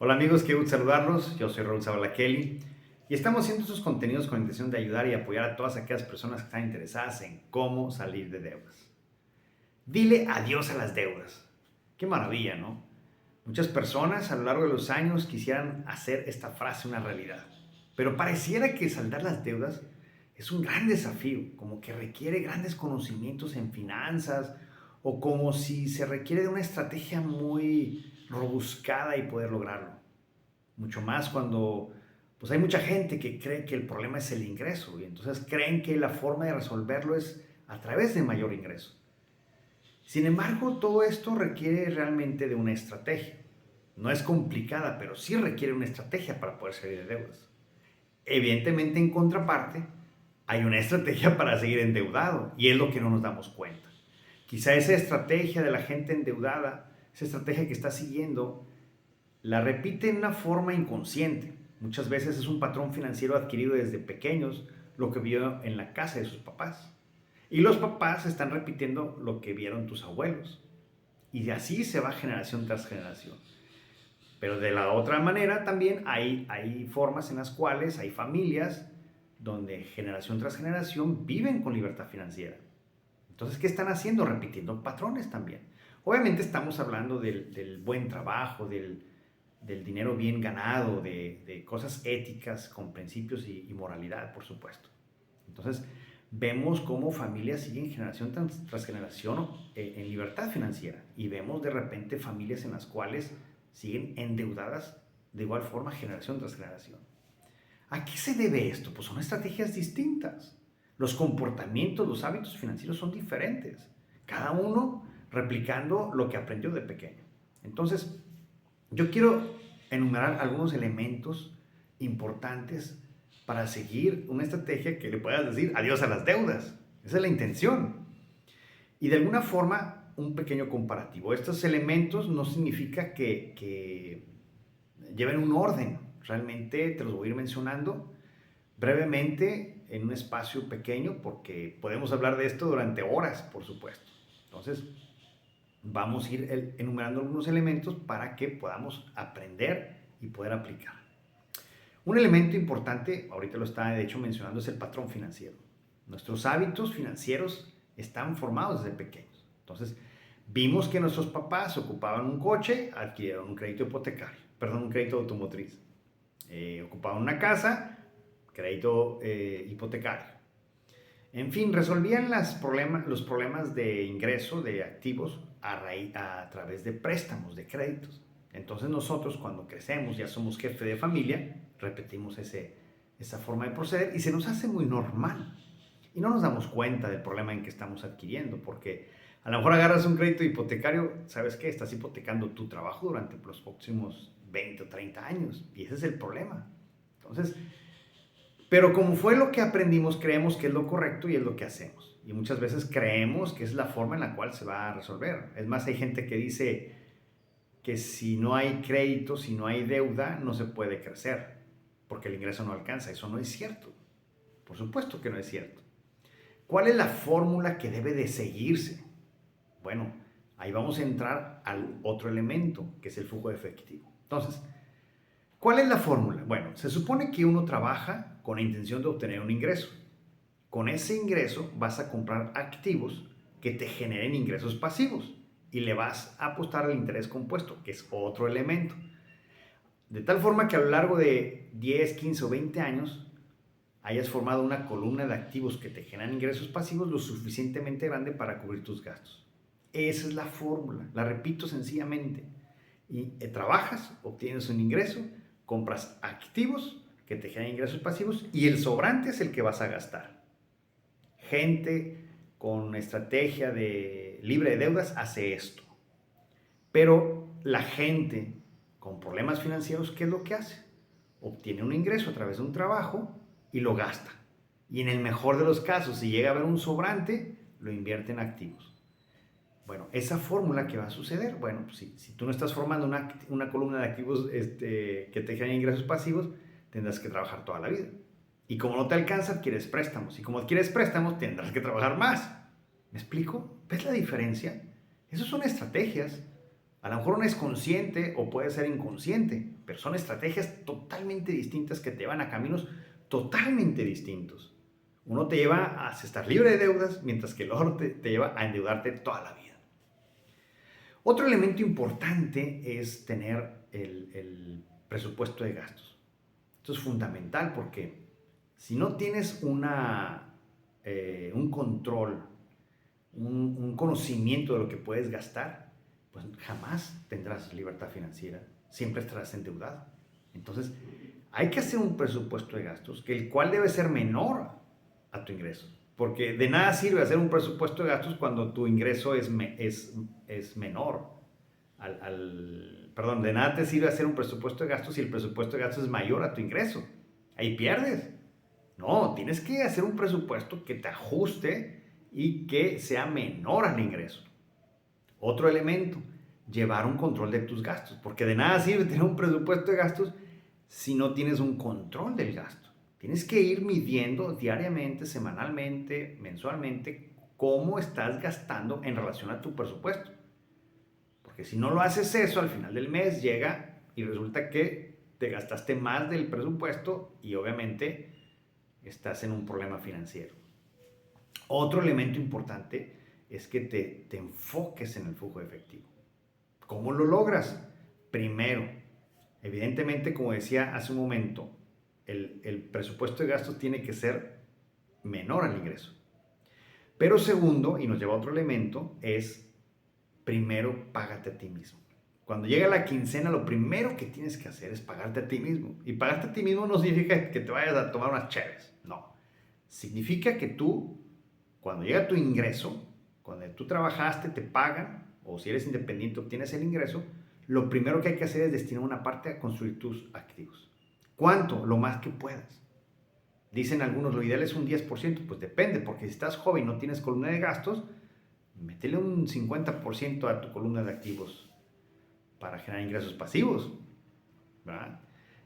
Hola amigos, qué gusto saludarlos. Yo soy Raúl Zabala Kelly y estamos haciendo estos contenidos con la intención de ayudar y apoyar a todas aquellas personas que están interesadas en cómo salir de deudas. Dile adiós a las deudas. Qué maravilla, ¿no? Muchas personas a lo largo de los años quisieran hacer esta frase una realidad, pero pareciera que saldar las deudas es un gran desafío, como que requiere grandes conocimientos en finanzas o como si se requiere de una estrategia muy robuscada y poder lograrlo. Mucho más cuando pues hay mucha gente que cree que el problema es el ingreso y entonces creen que la forma de resolverlo es a través de mayor ingreso. Sin embargo, todo esto requiere realmente de una estrategia. No es complicada, pero sí requiere una estrategia para poder salir de deudas. Evidentemente, en contraparte, hay una estrategia para seguir endeudado y es lo que no nos damos cuenta. Quizá esa estrategia de la gente endeudada, esa estrategia que está siguiendo, la repite en una forma inconsciente. Muchas veces es un patrón financiero adquirido desde pequeños, lo que vio en la casa de sus papás. Y los papás están repitiendo lo que vieron tus abuelos. Y así se va generación tras generación. Pero de la otra manera también hay formas en las cuales hay familias donde generación tras generación viven con libertad financiera. Entonces, ¿qué están haciendo? Repitiendo patrones también. Obviamente estamos hablando del buen trabajo, del dinero bien ganado, de cosas éticas con principios y moralidad, por supuesto. Entonces, vemos cómo familias siguen generación tras generación en libertad financiera y vemos de repente familias en las cuales siguen endeudadas de igual forma generación tras generación. ¿A qué se debe esto? Pues son estrategias distintas. Los comportamientos, los hábitos financieros son diferentes. Cada uno replicando lo que aprendió de pequeño. Entonces, yo quiero enumerar algunos elementos importantes para seguir una estrategia que le puedas decir adiós a las deudas. Esa es la intención. Y de alguna forma, un pequeño comparativo. Estos elementos no significa que lleven un orden. Realmente te los voy a ir mencionando brevemente en un espacio pequeño porque podemos hablar de esto durante horas, por supuesto. Entonces, vamos a ir enumerando algunos elementos para que podamos aprender y poder aplicar. Un elemento importante, ahorita lo estaba de hecho mencionando, es el patrón financiero. Nuestros hábitos financieros están formados desde pequeños. Entonces, vimos que nuestros papás ocupaban un coche, adquirieron un crédito hipotecario, perdón, un crédito automotriz. Ocupaban una casa, crédito hipotecario. En fin, resolvían los problemas de ingreso de activos a través de préstamos, de créditos. Entonces nosotros cuando crecemos, ya somos jefe de familia, repetimos esa forma de proceder y se nos hace muy normal. Y no nos damos cuenta del problema en que estamos adquiriendo, porque a lo mejor agarras un crédito hipotecario, ¿sabes qué? Estás hipotecando tu trabajo durante los próximos 20 o 30 años y ese es el problema. Entonces, pero como fue lo que aprendimos, creemos que es lo correcto y es lo que hacemos. Y muchas veces creemos que es la forma en la cual se va a resolver. Es más, hay gente que dice que si no hay crédito, si no hay deuda, no se puede crecer, porque el ingreso no alcanza. Eso no es cierto. Por supuesto que no es cierto. ¿Cuál es la fórmula que debe de seguirse? Bueno, ahí vamos a entrar al otro elemento, que es el flujo de efectivo. Entonces, ¿cuál es la fórmula? Bueno, se supone que uno trabaja con la intención de obtener un ingreso. Con ese ingreso vas a comprar activos que te generen ingresos pasivos y le vas a apostar al interés compuesto, que es otro elemento. De tal forma que a lo largo de 10, 15 o 20 años hayas formado una columna de activos que te generan ingresos pasivos lo suficientemente grande para cubrir tus gastos. Esa es la fórmula, la repito sencillamente. Y trabajas, obtienes un ingreso, compras activos que te generan ingresos pasivos y el sobrante es el que vas a gastar. Gente con estrategia de libre de deudas hace esto. Pero la gente con problemas financieros, ¿qué es lo que hace? Obtiene un ingreso a través de un trabajo y lo gasta. Y en el mejor de los casos, si llega a haber un sobrante, lo invierte en activos. Bueno, esa fórmula que va a suceder, bueno, pues si tú no estás formando una columna de activos que te generen ingresos pasivos, tendrás que trabajar toda la vida. Y como no te alcanza, adquieres préstamos. Y como adquieres préstamos, tendrás que trabajar más. ¿Me explico? ¿Ves la diferencia? Esas son estrategias. A lo mejor una es consciente o puede ser inconsciente, pero son estrategias totalmente distintas que te llevan a caminos totalmente distintos. Uno te lleva a estar libre de deudas, mientras que el otro te lleva a endeudarte toda la vida. Otro elemento importante es tener el presupuesto de gastos. Esto es fundamental porque si no tienes un control, un conocimiento de lo que puedes gastar, pues jamás tendrás libertad financiera, siempre estarás endeudado. Entonces, hay que hacer un presupuesto de gastos, que el cual debe ser menor a tu ingreso. Porque de nada sirve hacer un presupuesto de gastos cuando tu ingreso es menor. Perdón, de nada te sirve hacer un presupuesto de gastos si el presupuesto de gastos es mayor a tu ingreso. Ahí pierdes. No, tienes que hacer un presupuesto que te ajuste y que sea menor al ingreso. Otro elemento, llevar un control de tus gastos. Porque de nada sirve tener un presupuesto de gastos si no tienes un control del gasto. Tienes que ir midiendo diariamente, semanalmente, mensualmente, cómo estás gastando en relación a tu presupuesto. Porque si no lo haces eso, al final del mes llega y resulta que te gastaste más del presupuesto y obviamente estás en un problema financiero. Otro elemento importante es que te enfoques en el flujo de efectivo. ¿Cómo lo logras? Primero, evidentemente, como decía hace un momento, el presupuesto de gastos tiene que ser menor al ingreso. Pero segundo, y nos lleva a otro elemento, es primero págate a ti mismo. Cuando llega la quincena, lo primero que tienes que hacer es pagarte a ti mismo. Y pagarte a ti mismo no significa que te vayas a tomar unas cheves, no. Significa que tú, cuando llega tu ingreso, cuando tú trabajaste, te pagan, o si eres independiente, obtienes el ingreso, lo primero que hay que hacer es destinar una parte a construir tus activos. ¿Cuánto? Lo más que puedas. Dicen algunos, lo ideal es un 10%, pues depende, porque si estás joven y no tienes columna de gastos, métele un 50% a tu columna de activos para generar ingresos pasivos, ¿verdad?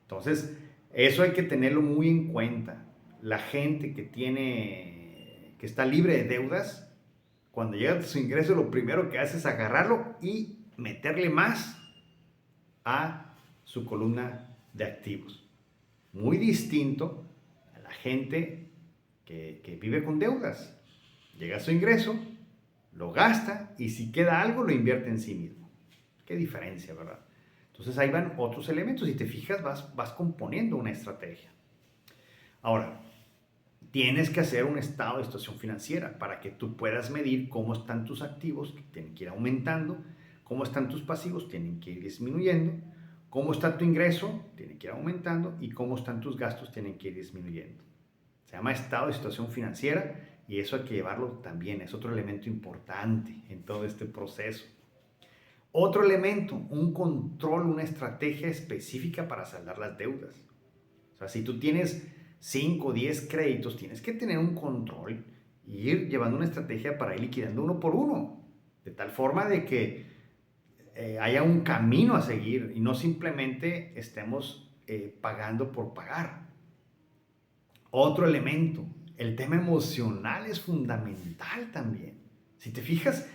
Entonces, eso hay que tenerlo muy en cuenta. La gente que está libre de deudas, cuando llega a su ingreso, lo primero que hace es agarrarlo y meterle más a su columna de activos. Muy distinto a la gente que vive con deudas. Llega a su ingreso, lo gasta y si queda algo lo invierte en sí mismo. Qué diferencia, ¿verdad? Entonces ahí van otros elementos. Si te fijas, vas componiendo una estrategia. Ahora, tienes que hacer un estado de situación financiera para que tú puedas medir cómo están tus activos, que tienen que ir aumentando, cómo están tus pasivos, tienen que ir disminuyendo, cómo está tu ingreso, tiene que ir aumentando, y cómo están tus gastos, tienen que ir disminuyendo. Se llama estado de situación financiera y eso hay que llevarlo también, es otro elemento importante en todo este proceso. Otro elemento, un control, una estrategia específica para saldar las deudas. O sea, si tú tienes 5 o 10 créditos, tienes que tener un control y ir llevando una estrategia para ir liquidando uno por uno, de tal forma de que haya un camino a seguir y no simplemente estemos pagando por pagar. Otro elemento, el tema emocional es fundamental también. Si te fijas,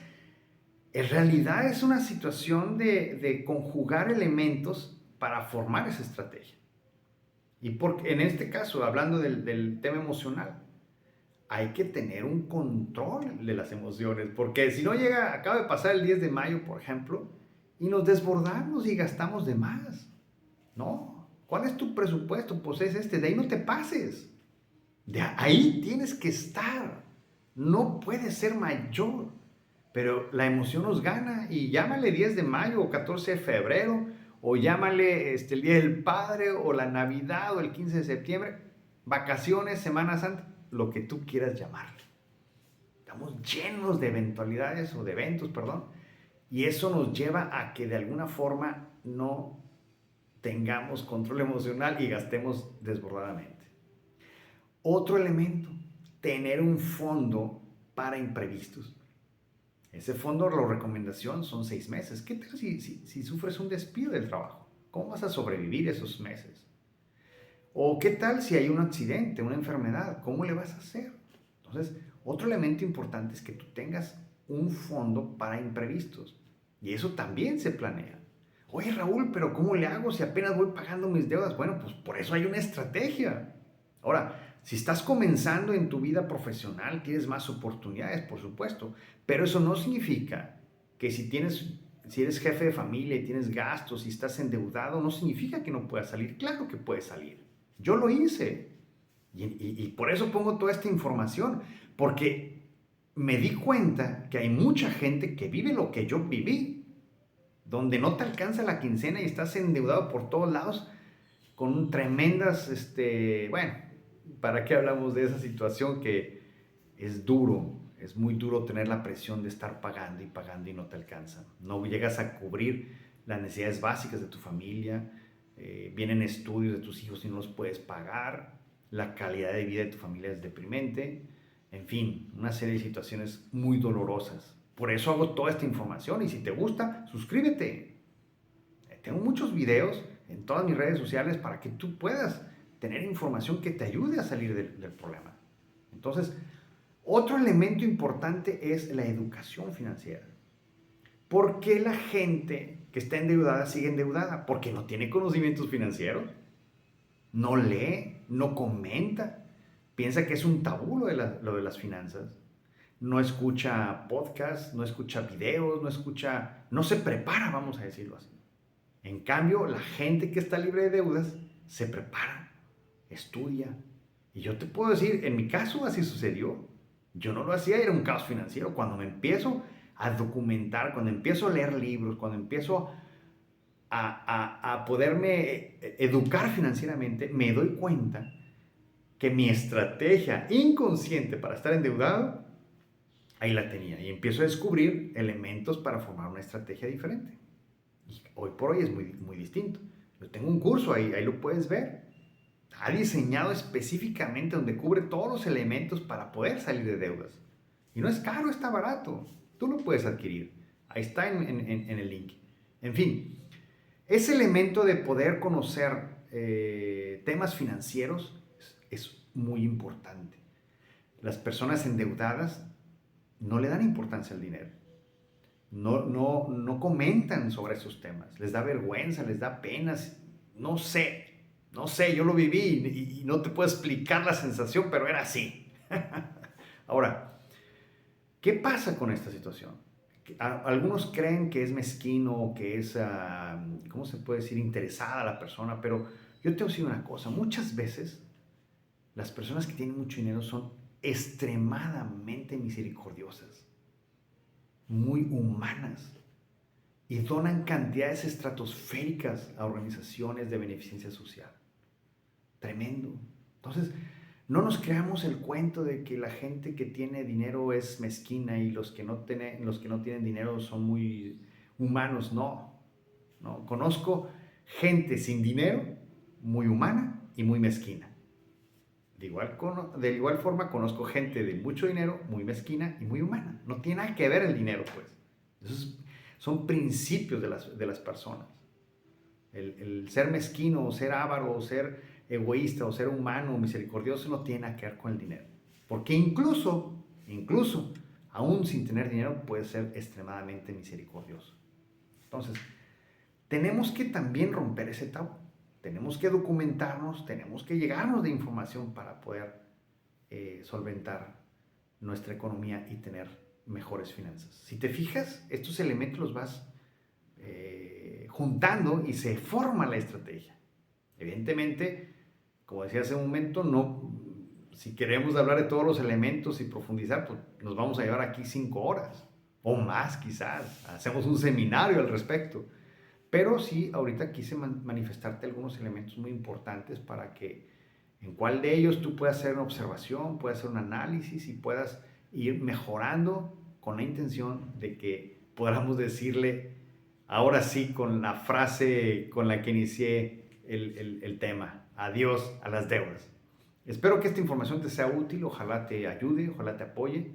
en realidad es una situación de conjugar elementos para formar esa estrategia. Y en este caso, hablando del tema emocional, hay que tener un control de las emociones, porque si no acaba de pasar el 10 de mayo, por ejemplo, y nos desbordamos y gastamos de más. No, ¿cuál es tu presupuesto? Pues es este, de ahí no te pases. De ahí tienes que estar. No puede ser mayor. Pero la emoción nos gana y llámale 10 de mayo o 14 de febrero o llámale el Día del Padre o la Navidad o el 15 de septiembre, vacaciones, Semana Santa, lo que tú quieras llamarle. Estamos llenos de eventualidades o de eventos, perdón, y eso nos lleva a que de alguna forma no tengamos control emocional y gastemos desbordadamente. Otro elemento, tener un fondo para imprevistos. Ese fondo, la recomendación son 6 meses. ¿Qué tal si sufres un despido del trabajo? ¿Cómo vas a sobrevivir esos meses? ¿O qué tal si hay un accidente, una enfermedad? ¿Cómo le vas a hacer? Entonces, otro elemento importante es que tú tengas un fondo para imprevistos. Y eso también se planea. Oye, Raúl, pero ¿cómo le hago si apenas voy pagando mis deudas? Bueno, pues por eso hay una estrategia. Ahora, si estás comenzando en tu vida profesional, tienes más oportunidades, por supuesto, pero eso no significa que si eres jefe de familia y tienes gastos y estás endeudado, no significa que no puedas salir. Claro que puedes salir. Yo lo hice. Y por eso pongo toda esta información, porque me di cuenta que hay mucha gente que vive lo que yo viví, donde no te alcanza la quincena y estás endeudado por todos lados con tremendas, bueno, ¿para qué hablamos de esa situación que es duro? Es muy duro tener la presión de estar pagando y no te alcanza. No llegas a cubrir las necesidades básicas de tu familia, vienen estudios de tus hijos y no los puedes pagar, la calidad de vida de tu familia es deprimente, en fin, una serie de situaciones muy dolorosas. Por eso hago toda esta información y si te gusta, suscríbete. Tengo muchos videos en todas mis redes sociales para que tú puedas tener información que te ayude a salir del problema. Entonces, otro elemento importante es la educación financiera. ¿Por qué la gente que está endeudada sigue endeudada? Porque no tiene conocimientos financieros, no lee, no comenta, piensa que es un tabú lo de las finanzas, no escucha podcasts, no escucha videos, no se prepara, vamos a decirlo así. En cambio, la gente que está libre de deudas se prepara, estudia. Y yo te puedo decir, en mi caso así sucedió. Yo no lo hacía, era un caos financiero. Cuando me empiezo a documentar, cuando empiezo a leer libros, cuando empiezo a poderme educar financieramente, me doy cuenta que mi estrategia inconsciente para estar endeudado, ahí la tenía. Y empiezo a descubrir elementos para formar una estrategia diferente. Y hoy por hoy es muy, muy distinto. Yo tengo un curso ahí lo puedes ver. Ha diseñado específicamente donde cubre todos los elementos para poder salir de deudas. Y no es caro, está barato. Tú lo puedes adquirir. Ahí está en el link. En fin, ese elemento de poder conocer temas financieros es muy importante. Las personas endeudadas no le dan importancia al dinero. No comentan sobre esos temas. Les da vergüenza, les da penas. No sé, yo lo viví y no te puedo explicar la sensación, pero era así. Ahora, ¿qué pasa con esta situación? Algunos creen que es mezquino o que es, ¿cómo se puede decir?, interesada la persona, pero yo te voy a decir una cosa, muchas veces las personas que tienen mucho dinero son extremadamente misericordiosas, muy humanas y donan cantidades estratosféricas a organizaciones de beneficencia social. Tremendo. Entonces, no nos creamos el cuento de que la gente que tiene dinero es mezquina y los que no tienen dinero son muy humanos. No. Conozco gente sin dinero, muy humana y muy mezquina. De igual forma, conozco gente de mucho dinero, muy mezquina y muy humana. No tiene nada que ver el dinero, pues. Esos son principios de las personas. El ser mezquino, o ser avaro, o ser egoísta, o ser humano, o misericordioso, no tiene nada que ver con el dinero. Porque incluso, aún sin tener dinero, puede ser extremadamente misericordioso. Entonces, tenemos que también romper ese tabú. Tenemos que documentarnos, tenemos que llegarnos de información para poder solventar nuestra economía y tener mejores finanzas. Si te fijas, estos elementos los vas juntando y se forma la estrategia. Evidentemente, como decía hace un momento, si queremos hablar de todos los elementos y profundizar, pues nos vamos a llevar aquí 5 horas o más quizás. Hacemos un seminario al respecto. Pero sí, ahorita quise manifestarte algunos elementos muy importantes para que en cuál de ellos tú puedas hacer una observación, puedas hacer un análisis y puedas ir mejorando con la intención de que podamos decirle, ahora sí, con la frase con la que inicié el tema, adiós a las deudas. Espero que esta información te sea útil, ojalá te ayude, ojalá te apoye.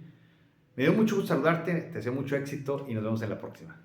Me dio mucho gusto saludarte, te deseo mucho éxito y nos vemos en la próxima.